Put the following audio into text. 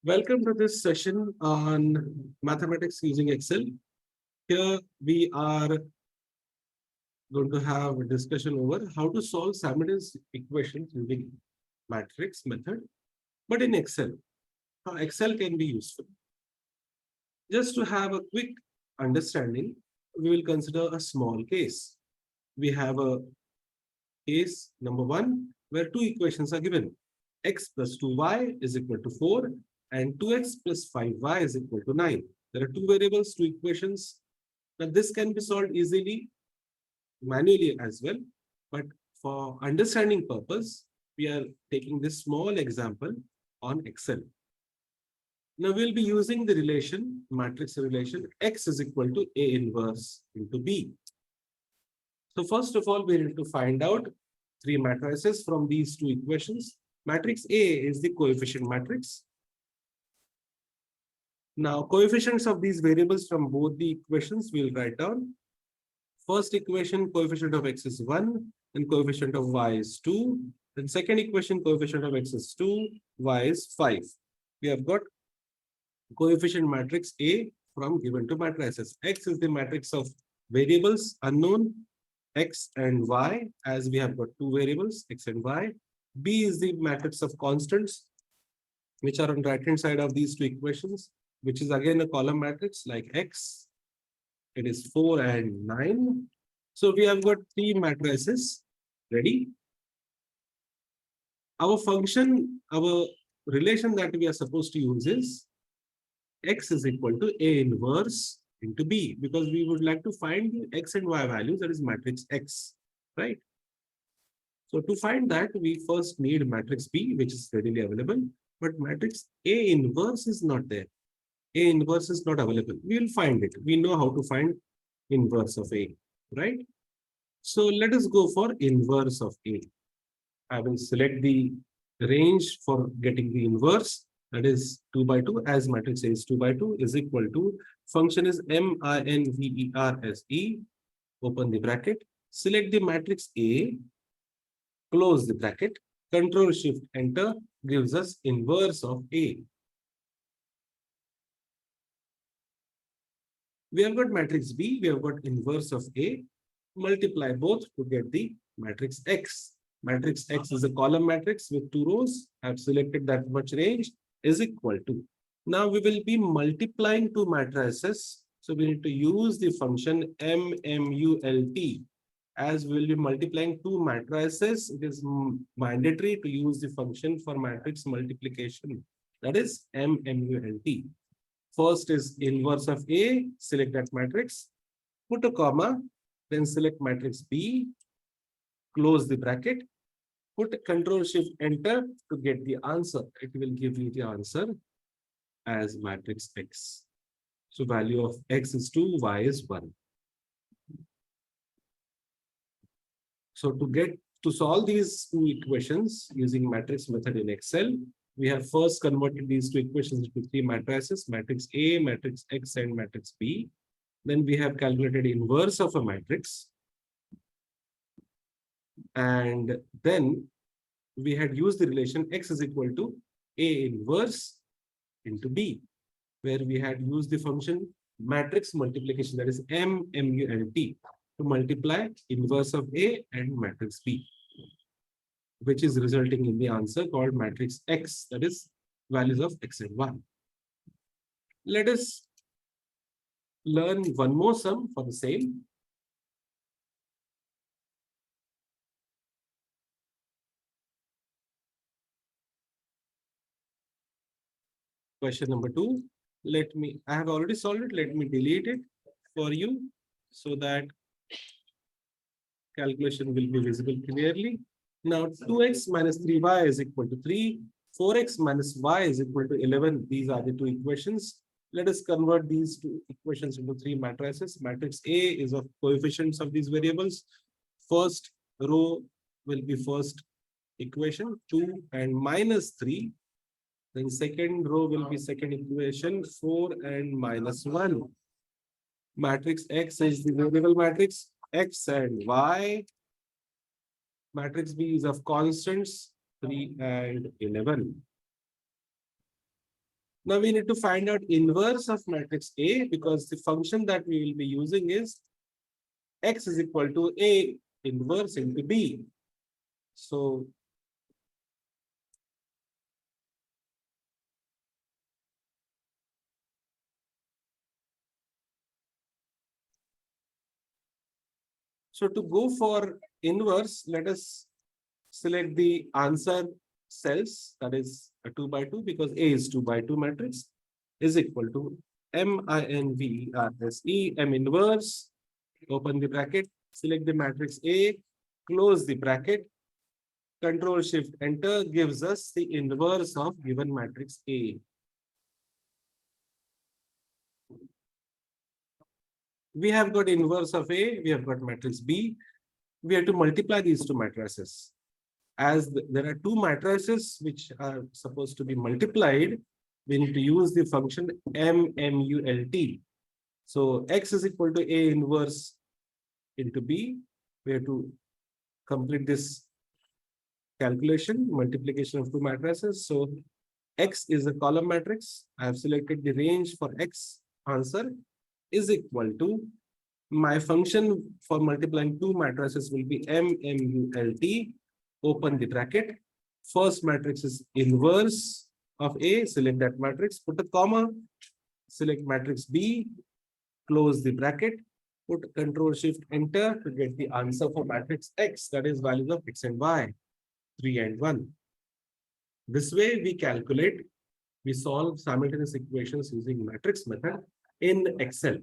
Welcome to this session on mathematics using Excel. Here we are going to have a discussion over how to solve simultaneous equations using matrix method, but in Excel. How Excel can be useful. Just to have a quick understanding, we will consider a small case. We have a case number one where two equations are given. X plus 2y is equal to 4 and 2x plus 5y is equal to 9. There are two variables, two equations. Now this can be solved easily manually as well, but for understanding purpose, we are taking this small example on Excel. Now we'll be using the relation, matrix relation, X is equal to A inverse into B. So first of all, we need to find out three matrices from these two equations. Matrix A is the coefficient matrix. Now, coefficients of these variables from both the equations we'll write down. First equation, coefficient of x is 1 and coefficient of y is 2. Then second equation, coefficient of x is 2, y is 5. We have got coefficient matrix A from given two matrices. X is the matrix of variables unknown, x and y, as we have got two variables, x and y. B is the matrix of constants, which are on right hand side of these two equations, which is again a column matrix like x. It is 4 and 9. So we have got three matrices ready. Our function, our relation that we are supposed to use is x is equal to A inverse into B, because we would like to find the x and y values, that is matrix X, right? So to find that, we first need matrix B, which is readily available, but matrix A inverse is not there. A inverse is not available. We will find it. We know how to find inverse of A, right? So let us go for inverse of A. I will select the range for getting the inverse, that is 2 by 2, as matrix A is 2 by 2 is equal to, function is minverse, open the bracket, select the matrix A, close the bracket, control shift enter gives us inverse of A. We have got matrix B, we have got inverse of A, multiply both to get the matrix X. Matrix X is a column matrix with two rows. I have selected that much range is equal to. Now we will be multiplying two matrices. So we need to use the function MMULT. As we will be multiplying two matrices, it is mandatory to use the function for matrix multiplication. That is MMULT. First is inverse of A, select that matrix, put a comma, then select matrix B, close the bracket, put control shift enter to get the answer. It will give you the answer as matrix X. So value of X is 2, Y is 1. So to solve these two equations using matrix method in Excel, we have first converted these two equations into three matrices, matrix A, matrix X, and matrix B. Then we have calculated inverse of a matrix. And then we had used the relation X is equal to A inverse into B, where we had used the function matrix multiplication, that is MMULT, to multiply inverse of A and matrix B, which is resulting in the answer called matrix X, that is values of X and Y. Let us learn one more sum for the same. Question number 2. I have already solved it. Let me delete it for you so that calculation will be visible clearly. Now 2x minus 3y is equal to 3. 4x minus y is equal to 11. These are the two equations. Let us convert these two equations into three matrices. Matrix A is of coefficients of these variables. First row will be first equation, 2 and minus 3. Then second row will be second equation, 4 and minus 1. Matrix X is the variable matrix, X and Y. Matrix B is of constants, 3 and 11. Now we need to find out inverse of matrix A because the function that we will be using is x is equal to A inverse into B. So to go for inverse, let us select the answer cells, that is a 2 by 2 because A is 2 by 2 matrix is equal to MINVERSE M inverse, open the bracket, select the matrix A, close the bracket, Control Shift Enter gives us the inverse of given matrix A. We have got inverse of A, we have got matrix B. We have to multiply these two matrices. As there are two matrices which are supposed to be multiplied, we need to use the function MMULT. So x is equal to A inverse into B. We have to complete this calculation, multiplication of two matrices. So X is a column matrix. I have selected the range for X answer is equal to my function for multiplying two matrices will be MMULT. Open the bracket. First matrix is inverse of A. Select that matrix. Put a comma. Select matrix B. Close the bracket. Put Control Shift Enter to get the answer for matrix X. That is values of X and Y. 3 and 1. This way we solve simultaneous equations using matrix method in Excel.